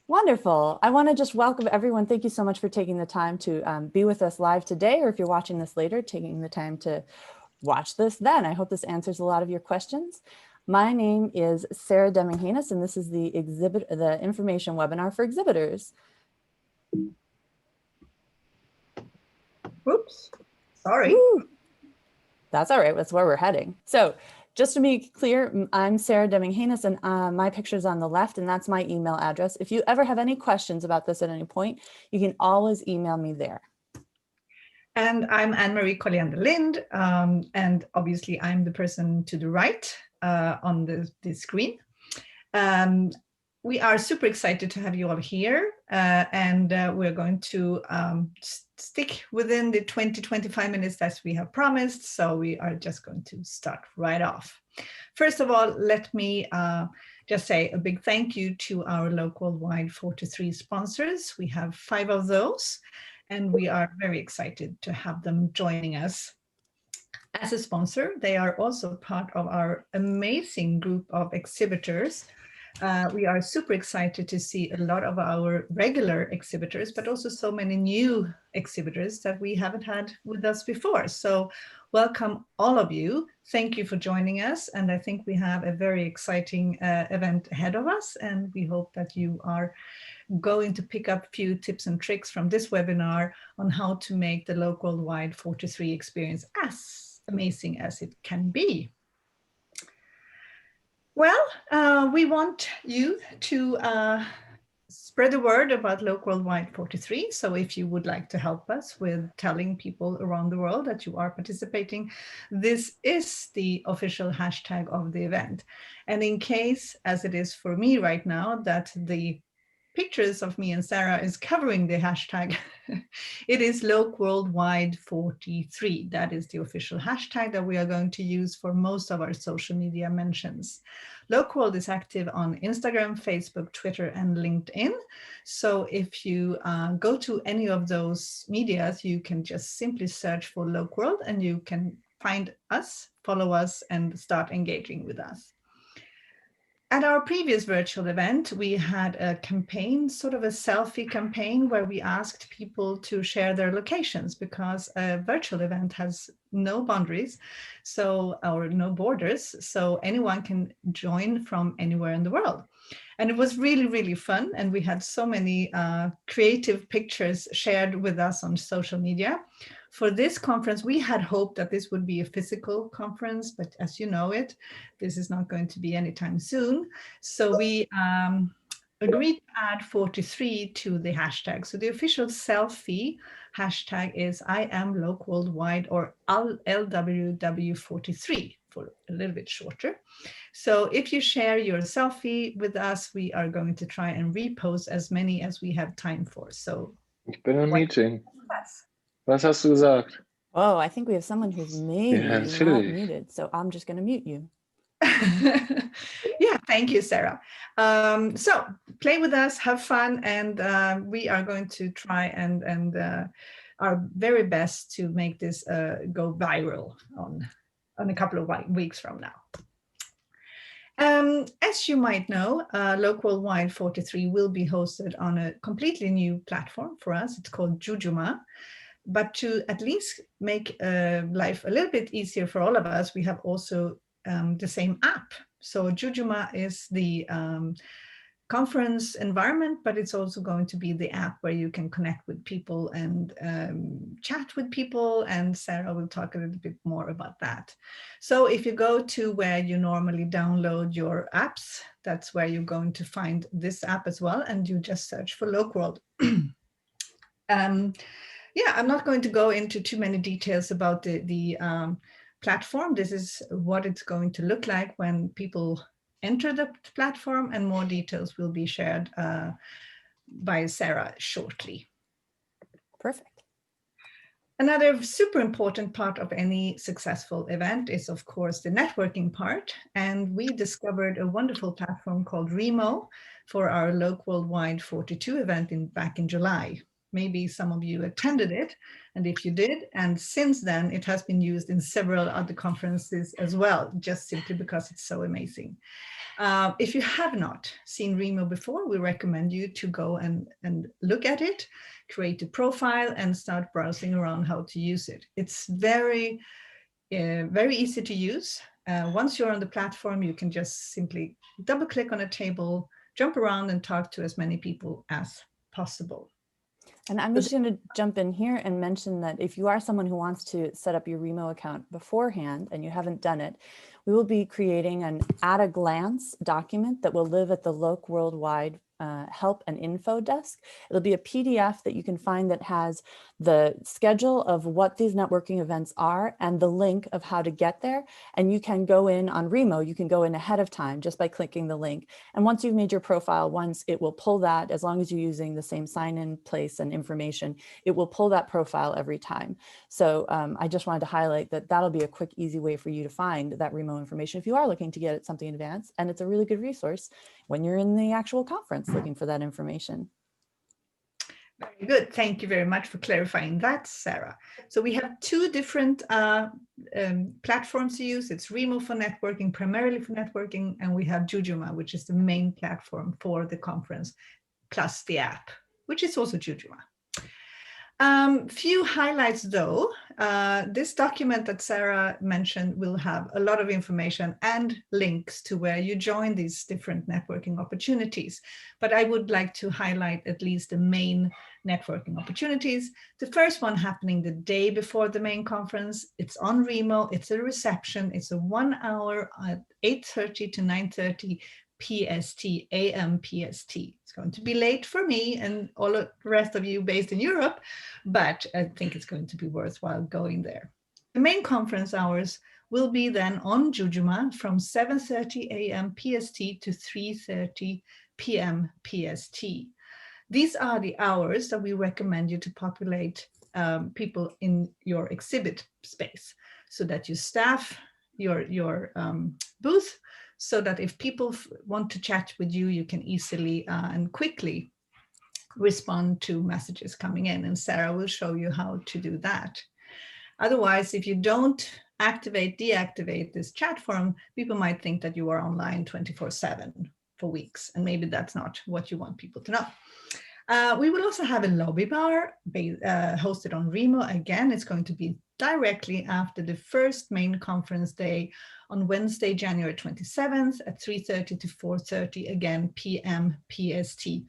Wonderful. I want to just welcome everyone. Thank you so much for taking the time to be with us live today, or if you're watching this later, taking the time to watch this then. I hope this answers a lot of your questions. My name is Sarah Deming-Haynes, and this is the information webinar for exhibitors. Oops, sorry. Woo. That's all right, that's where we're heading. So just to be clear, I'm Sarah Deming-Haynes, and my picture's on the left, and that's my email address. If you ever have any questions about this at any point, you can always email me there. And I'm Anne-Marie Colliander-Lind, and obviously I'm the person to the right on the screen. We are super excited to have you all here, and we're going to stick within the 20-25 minutes that we have promised, so we are just going to start right off. First of all, let me just say a big thank you to our local WIDE43 sponsors. We have 5 of those, and we are very excited to have them joining us. As a sponsor, they are also part of our amazing group of exhibitors. We are super excited to see a lot of our regular exhibitors, but also so many new exhibitors that we haven't had with us before. So welcome all of you. Thank you for joining us. And I think we have a very exciting event ahead of us. And we hope that you are going to pick up a few tips and tricks from this webinar on how to make the local WIDE43 experience as amazing as it can be. Well, we want you to spread the word about Local WIDE43. So if you would like to help us with telling people around the world that you are participating, this is the official hashtag of the event. And in case, as it is for me right now, that the pictures of me and Sarah is covering the hashtag, it is LocWorldWide43. That is the official hashtag that we are going to use for most of our social media mentions. LocWorld is active on Instagram, Facebook, Twitter, and LinkedIn. So if you go to any of those medias, you can just simply search for LocWorld and you can find us, follow us, and start engaging with us. At our previous virtual event, we had a campaign, sort of a selfie campaign, where we asked people to share their locations, because a virtual event has no boundaries, or no borders, so anyone can join from anywhere in the world. And it was really, really fun. And we had so many creative pictures shared with us on social media. For this conference, we had hoped that this would be a physical conference, but as you know this is not going to be anytime soon. So we agreed to add 43 to the hashtag. So the official selfie hashtag is IamLocWorldWide, or LWW43 for a little bit shorter. So if you share your selfie with us, we are going to try and repost as many as we have time for. So ich bin im Meeting. Was hast du gesagt? Oh, I think we have someone who's maybe not muted, so I'm just going to mute you. Yeah, thank you, Sarah. So play with us, have fun, and we are going to try and our very best to make this go viral on a couple of weeks from now. As you might know, Local WIDE43 will be hosted on a completely new platform for us. It's called Jujuma. But to at least make life a little bit easier for all of us, we have also the same app. So Jujuma is the conference environment, but it's also going to be the app where you can connect with people and chat with people. And Sarah will talk a little bit more about that. So if you go to where you normally download your apps, that's where you're going to find this app as well. And you just search for LocWorld. Yeah, I'm not going to go into too many details about the platform. This is what it's going to look like when people enter the platform, and more details will be shared by Sarah shortly. Perfect. Another super important part of any successful event is, of course, the networking part. And we discovered a wonderful platform called Remo for our Local WIDE42 event back in July. maybe some of you attended it, and if you did, and since then it has been used in several other conferences as well, just simply because it's so amazing. If you have not seen Remo before, we recommend you to go and look at it, create a profile, and start browsing around how to use it. It's very easy to use. Once you're on the platform, you can just simply double click on a table, jump around and talk to as many people as possible. And I'm just going to jump in here and mention that if you are someone who wants to set up your Remo account beforehand and you haven't done it, we will be creating an at a glance document that will live at the Loc Worldwide help and info desk. It'll be a PDF that you can find that has the schedule of what these networking events are and the link of how to get there. And you can go in on Remo, you can go in ahead of time just by clicking the link. And once you've made your profile once, it will pull that, as long as you're using the same sign-in place and information, it will pull that profile every time. So I just wanted to highlight that that'll be a quick, easy way for you to find that Remo information if you are looking to get something in advance. And it's a really good resource when you're in the actual conference looking for that information. Very good. Thank you very much for clarifying that, Sarah. So we have two different platforms to use. It's Remo for networking, primarily for networking, and we have Jujuma, which is the main platform for the conference, plus the app, which is also Jujuma. Few highlights though. This document that Sarah mentioned will have a lot of information and links to where you join these different networking opportunities. But I would like to highlight at least the main networking opportunities. The first one happening the day before the main conference. It's on Remo. It's a reception. It's a 1 hour at 8:30 to 9:30 PST, AM PST. It's going to be late for me and all of the rest of you based in Europe, but I think it's going to be worthwhile going there. The main conference hours will be then on Jujuma from 7:30 AM PST to 3:30 PM PST. These are the hours that we recommend you to populate people in your exhibit space so that you staff your booth, so that if people want to chat with you, you can easily and quickly respond to messages coming in. And Sarah will show you how to do that. Otherwise, if you don't deactivate this chat forum, people might think that you are online 24/7 for weeks. And maybe that's not what you want people to know. We will also have a lobby bar hosted on Remo. Again, it's going to be directly after the first main conference day on Wednesday, January 27th at 3:30 to 4:30, again, PM PST.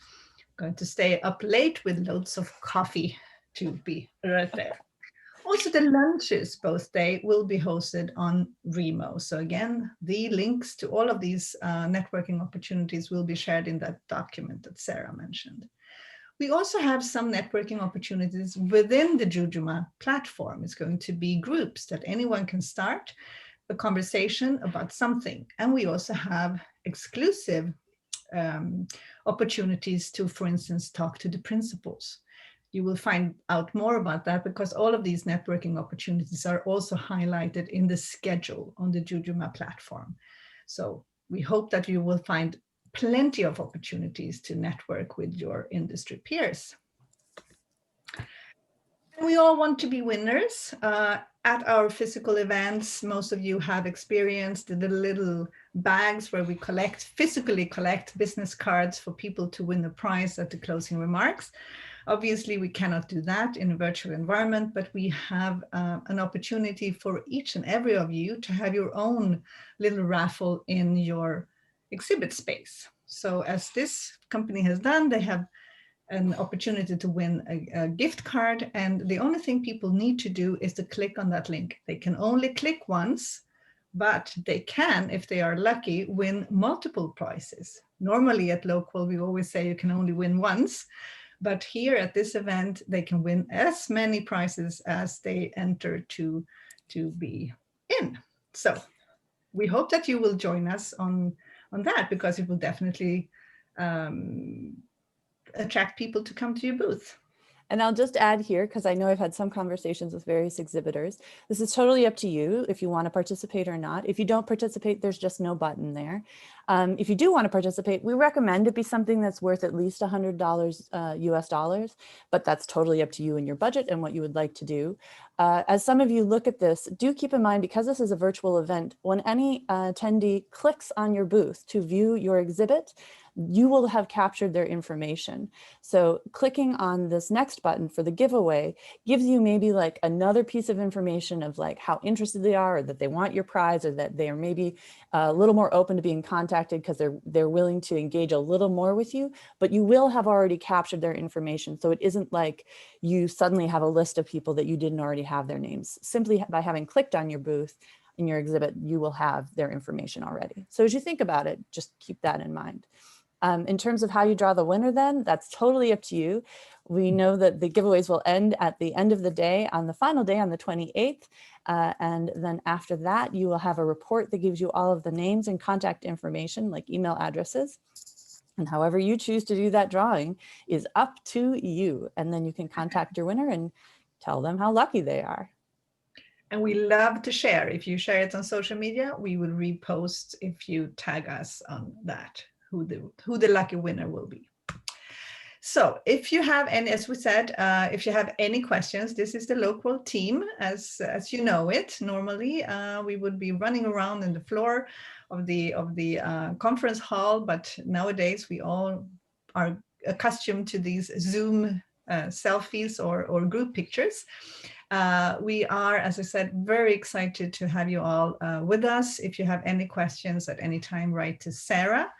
Going to stay up late with loads of coffee to be right there. Also, the lunches both days will be hosted on Remo. So again, the links to all of these networking opportunities will be shared in that document that Sarah mentioned. We also have some networking opportunities within the Jujuma platform. It's going to be groups that anyone can start a conversation about something. And we also have exclusive opportunities to, for instance, talk to the principals. You will find out more about that because all of these networking opportunities are also highlighted in the schedule on the Jujuma platform. So we hope that you will find plenty of opportunities to network with your industry peers. And we all want to be winners. At our physical events, most of you have experienced the little bags where we physically collect business cards for people to win a prize at the closing remarks. Obviously, we cannot do that in a virtual environment, but we have an opportunity for each and every of you to have your own little raffle in your exhibit space. So as this company has done, they have an opportunity to win a gift card. And the only thing people need to do is to click on that link. They can only click once, but they can, if they are lucky, win multiple prizes. Normally at Local, we always say you can only win once. But here at this event, they can win as many prizes as they enter to be in. So we hope that you will join us on that, because it will definitely attract people to come to your booth. And I'll just add here, because I know I've had some conversations with various exhibitors. This is totally up to you if you want to participate or not. If you don't participate, there's just no button there. If you do want to participate, we recommend it be something that's worth at least $100 US dollars, but that's totally up to you and your budget and what you would like to do. As some of you look at this, do keep in mind, because this is a virtual event, when any attendee clicks on your booth to view your exhibit, you will have captured their information. So clicking on this next button for the giveaway gives you maybe like another piece of information of like how interested they are, or that they want your prize, or that they are maybe a little more open to being contacted because they're willing to engage a little more with you, but you will have already captured their information. So it isn't like you suddenly have a list of people that you didn't already have their names. Simply by having clicked on your booth in your exhibit, you will have their information already. So as you think about it, just keep that in mind. In terms of how you draw the winner then, that's totally up to you. We know that the giveaways will end at the end of the day, on the final day on the 28th. And then after that, you will have a report that gives you all of the names and contact information, like email addresses. And however you choose to do that drawing is up to you. And then you can contact your winner and tell them how lucky they are. And we love to share. If you share it on social media, we will repost if you tag us on that, who the lucky winner will be. So if you have any, as we said, if you have any questions, this is the local team as you know it. Normally, we would be running around in the floor of the conference hall, but nowadays we all are accustomed to these Zoom selfies or group pictures. We are, as I said, very excited to have you all with us. If you have any questions at any time, write to Sarah.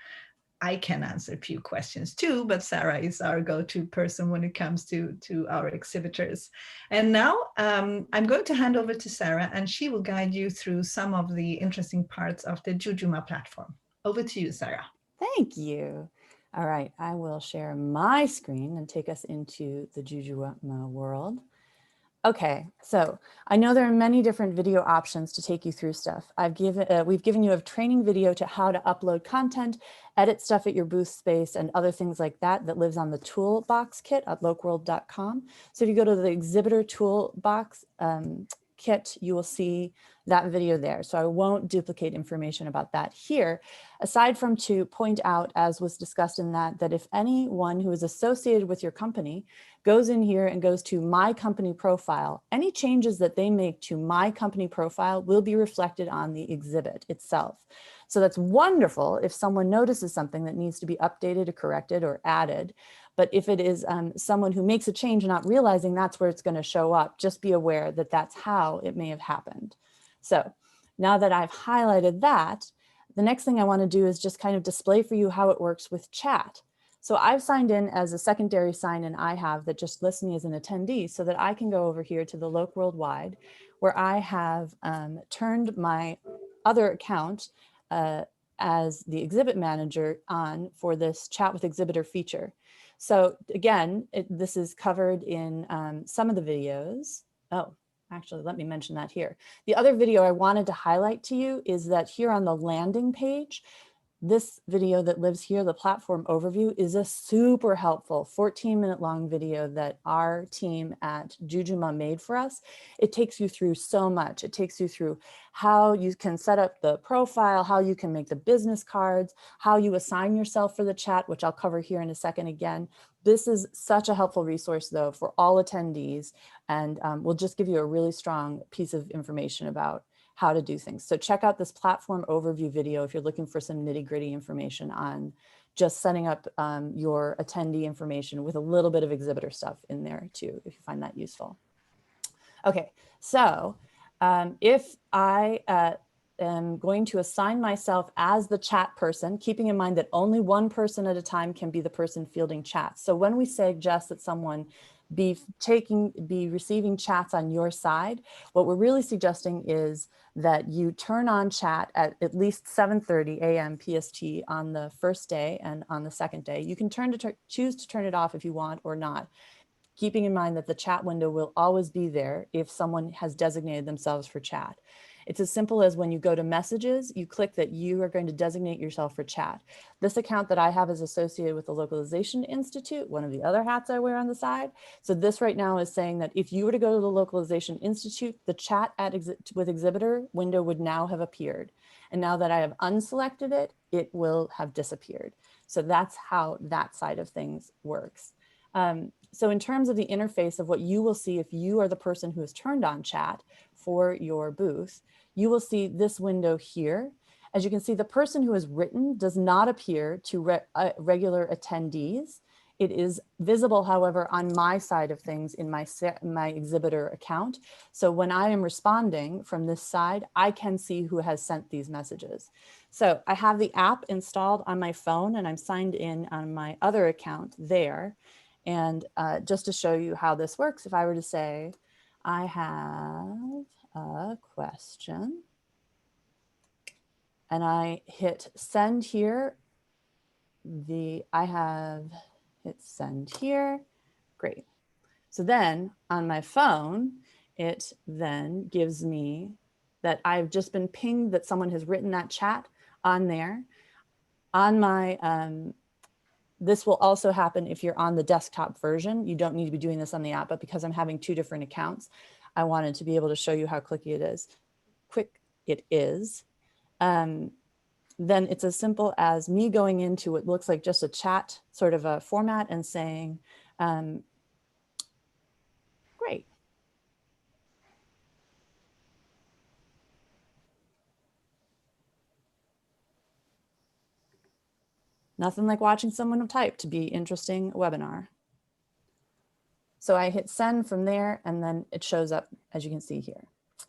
I can answer a few questions too, but Sarah is our go-to person when it comes to our exhibitors. And now I'm going to hand over to Sarah, and she will guide you through some of the interesting parts of the Jujuma platform. Over to you, Sarah. Thank you. All right, I will share my screen and take us into the Jujuma world. Okay, so I know there are many different video options to take you through stuff. We've given you a training video to how to upload content, edit stuff at your booth space, and other things like that lives on the toolbox kit at lokeworld.com. So if you go to the exhibitor toolbox kit, you will see that video there. So I won't duplicate information about that here, aside from to point out, as was discussed in that if anyone who is associated with your company goes in here and goes to my company profile, any changes that they make to my company profile will be reflected on the exhibit itself. So that's wonderful if someone notices something that needs to be updated or corrected or added. But if it is someone who makes a change not realizing that's where it's going to show up, just be aware that that's how it may have happened. So now that I've highlighted that, the next thing I want to do is just kind of display for you how it works with chat. So I've signed in as a secondary sign-in I have that just lists me as an attendee, so that I can go over here to the Loke Worldwide, where I have turned my other account as the exhibit manager on for this chat with exhibitor feature. So again, this is covered in some of the videos. Oh, actually, let me mention that here. The other video I wanted to highlight to you is that here on the landing page, this video that lives here, the platform overview, is a super helpful 14-minute long video that our team at Jujuma made for us. It takes you through so much. It takes you through how you can set up the profile, how you can make the business cards, how you assign yourself for the chat, which I'll cover here in a second again. This is such a helpful resource, though, for all attendees, and will just give you a really strong piece of information about how to do things. So check out this platform overview video if you're looking for some nitty-gritty information on just setting up your attendee information with a little bit of exhibitor stuff in there too, if you find that useful. Okay, so if I am going to assign myself as the chat person, keeping in mind that only one person at a time can be the person fielding chats. So when we suggest that someone be receiving chats on your side, what we're really suggesting is that you turn on chat at least 7:30 a.m. PST on the first day, and on the second day. You can choose to turn it off if you want or not, keeping in mind that the chat window will always be there if someone has designated themselves for chat. It's as simple as when you go to messages, you click that you are going to designate yourself for chat. This account that I have is associated with the Localization Institute, one of the other hats I wear on the side. So this right now is saying that if you were to go to the Localization Institute, the chat with exhibitor window would now have appeared. And now that I have unselected it, it will have disappeared. So that's how that side of things works. So in terms of the interface of what you will see if you are the person who has turned on chat for your booth, you will see this window here. As you can see, the person who has written does not appear to regular attendees. It is visible, however, on my side of things in my exhibitor account. So when I am responding from this side, I can see who has sent these messages. So I have the app installed on my phone and I'm signed in on my other account there. And just to show you how this works, if I were to say, I have a question, and I hit send here, I have hit send here, great. So then on my phone, it then gives me that I've just been pinged that someone has written that chat on there. On my, this will also happen if you're on the desktop version. You don't need to be doing this on the app, but because I'm having two different accounts, I wanted to be able to show you how quick it is. Then it's as simple as me going into what looks like just a chat sort of a format and saying, great. Nothing like watching someone type to be interesting webinar. So I hit send from there and then it shows up as you can see here.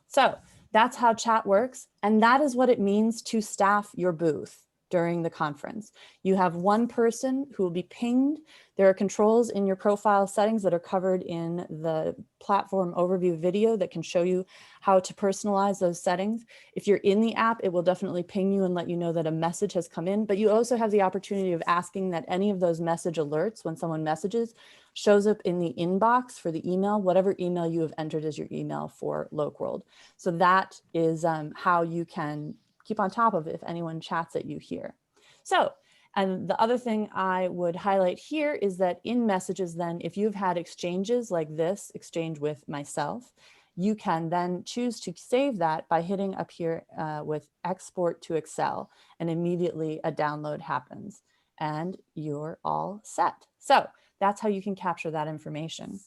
So that's how chat works. And that is what it means to staff your booth during the conference. You have one person who will be pinged. There are controls in your profile settings that are covered in the platform overview video that can show you how to personalize those settings. If you're in the app, it will definitely ping you and let you know that a message has come in, but you also have the opportunity of asking that any of those message alerts when someone messages shows up in the inbox for the email, whatever email you have entered as your email for Loc-World. So that is how you can keep on top of it if anyone chats at you here. So, and the other thing I would highlight here is that in messages then, if you've had exchanges like this exchange with myself, you can then choose to save that by hitting up here with export to Excel, and immediately a download happens and you're all set. So that's how you can capture that information.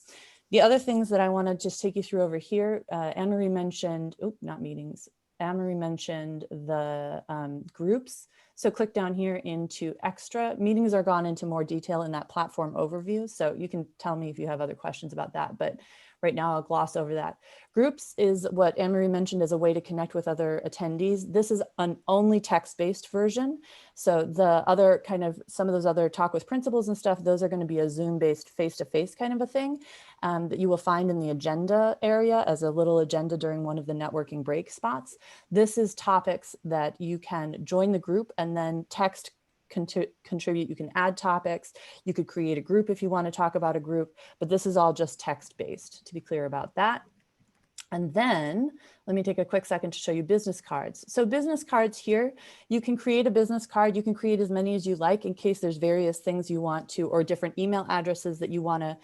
The other things that I want to just take you through over here, Anne-Marie mentioned, not meetings, Anne-Marie mentioned the groups. So click down here into extra. Meetings are gone into more detail in that platform overview. So you can tell me if you have other questions about that, but right now I'll gloss over that. Groups is what Anne-Marie mentioned as a way to connect with other attendees. This is an only text-based version. So the other kind of, some of those other talk with principals and stuff, those are going to be a Zoom-based face-to-face kind of a thing that you will find in the agenda area as a little agenda during one of the networking break spots. This is topics that you can join the group and then text contribute. You can add topics. You could create a group if you want to talk about a group, but this is all just text-based, to be clear about that. And then let me take a quick second to show you business cards. So business cards here, you can create a business card. You can create as many as you like in case there's various things you want to, or different email addresses that you want to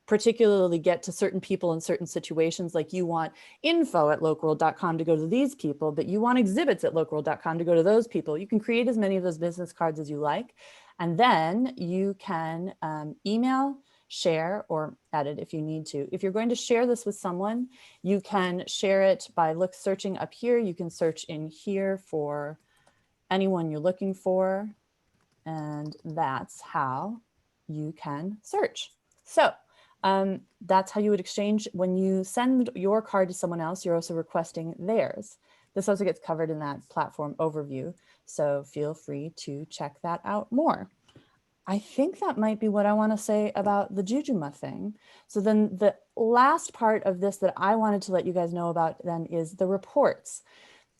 particularly get to certain people in certain situations, like you want info@locworld.com to go to these people, but you want exhibits at locworld.com to go to those people. You can create as many of those business cards as you like. And then you can email, share, or edit if you need to. If you're going to share this with someone, you can share it by searching up here. You can search in here for anyone you're looking for. And that's how you can search. So that's how you would exchange. When you send your card to someone else, you're also requesting theirs. This also gets covered in that platform overview. So feel free to check that out more. I think that might be what I want to say about the Jujuma thing. So then the last part of this that I wanted to let you guys know about then is the reports.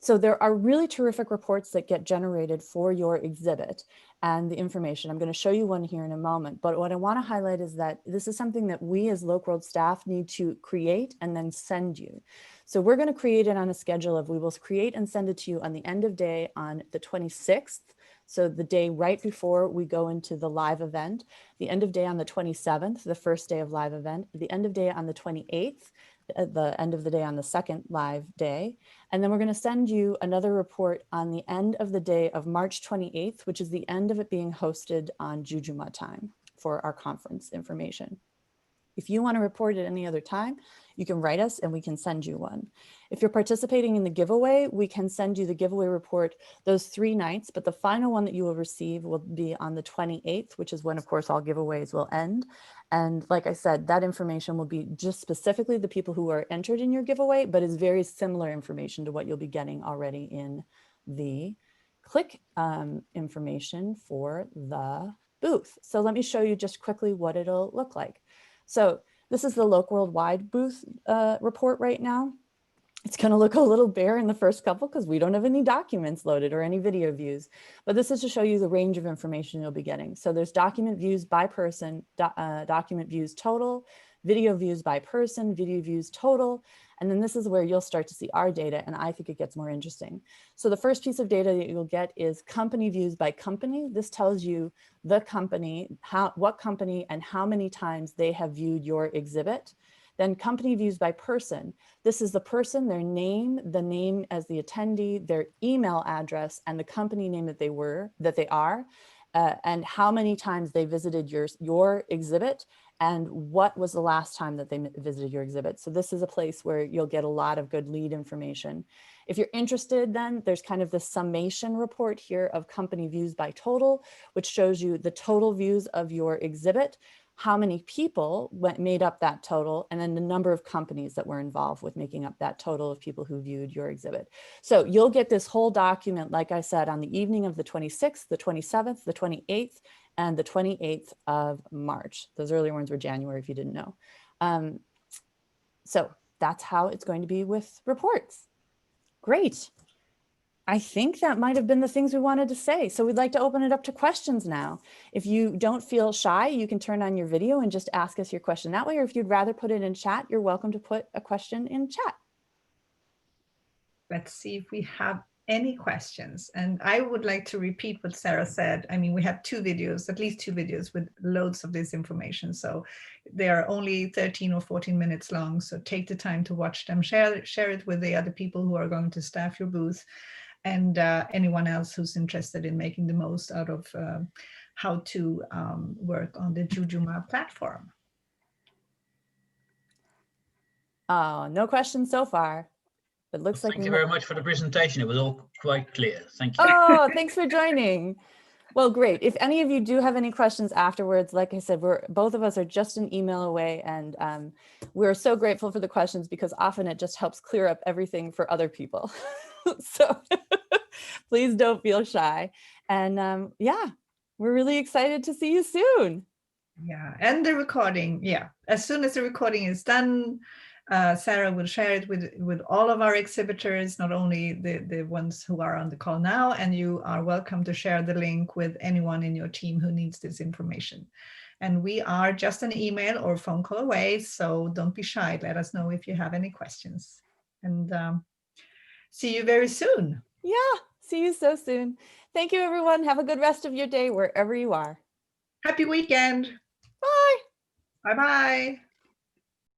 So there are really terrific reports that get generated for your exhibit and the information. I'm going to show you one here in a moment, but what I want to highlight is that this is something that we as Local staff need to create and then send you. So we're going to create it on a schedule of, we will create and send it to you on the end of day on the 26th. So the day right before we go into the live event, the end of day on the 27th, the first day of live event, the end of day on the 28th, the end of the day on the second live day. And then we're going to send you another report on the end of the day of March 28th, which is the end of it being hosted on Jujuma time for our conference information. If you want to report at any other time, you can write us and we can send you one. If you're participating in the giveaway, we can send you the giveaway report those 3 nights, but the final one that you will receive will be on the 28th, which is when, of course, all giveaways will end. And like I said, that information will be just specifically the people who are entered in your giveaway, but is very similar information to what you'll be getting already in the click information for the booth. So let me show you just quickly what it'll look like. So this is the Local Worldwide booth report right now. It's going to look a little bare in the first couple because we don't have any documents loaded or any video views, but this is to show you the range of information you'll be getting. So there's document views by person, document views total, video views by person, video views total, and then this is where you'll start to see our data, and I think it gets more interesting. So the first piece of data that you'll get is company views by company. This tells you the company, what company and how many times they have viewed your exhibit. Then company views by person. This is the person, their name, the name as the attendee, their email address, and the company name that they are, and how many times they visited your exhibit, and what was the last time that they visited your exhibit. So this is a place where you'll get a lot of good lead information. If you're interested, then there's kind of this summation report here of company views by total, which shows you the total views of your exhibit, how many people made up that total, and then the number of companies that were involved with making up that total of people who viewed your exhibit. So you'll get this whole document, like I said, on the evening of the 26th, the 27th, the 28th, and the 28th of March. Those earlier ones were January, if you didn't know. So that's how it's going to be with reports. Great. I think that might have been the things we wanted to say. So we'd like to open it up to questions now. If you don't feel shy, you can turn on your video and just ask us your question that way. Or if you'd rather put it in chat, you're welcome to put a question in chat. Let's see if we have any questions. And I would like to repeat what Sarah said. I mean, we have 2 videos, at least 2 videos with loads of this information. So they are only 13 or 14 minutes long. So take the time to watch them, share it with the other people who are going to staff your booth, and anyone else who's interested in making the most out of how to work on the Jujuma platform. Oh, no questions so far. It looks like thank you very much for the presentation. It was all quite clear. Thank you. Oh, thanks for joining. Well, great. If any of you do have any questions afterwards, like I said, both of us are just an email away, and we're so grateful for the questions because often it just helps clear up everything for other people. So please don't feel shy. And yeah, we're really excited to see you soon. Yeah, and the recording. Yeah, as soon as the recording is done, Sarah will share it with all of our exhibitors, not only the ones who are on the call now, and you are welcome to share the link with anyone in your team who needs this information. And we are just an email or phone call away, so don't be shy. Let us know if you have any questions. And see you very soon. Yeah, see you so soon. Thank you, everyone. Have a good rest of your day wherever you are. Happy weekend. Bye. Bye-bye.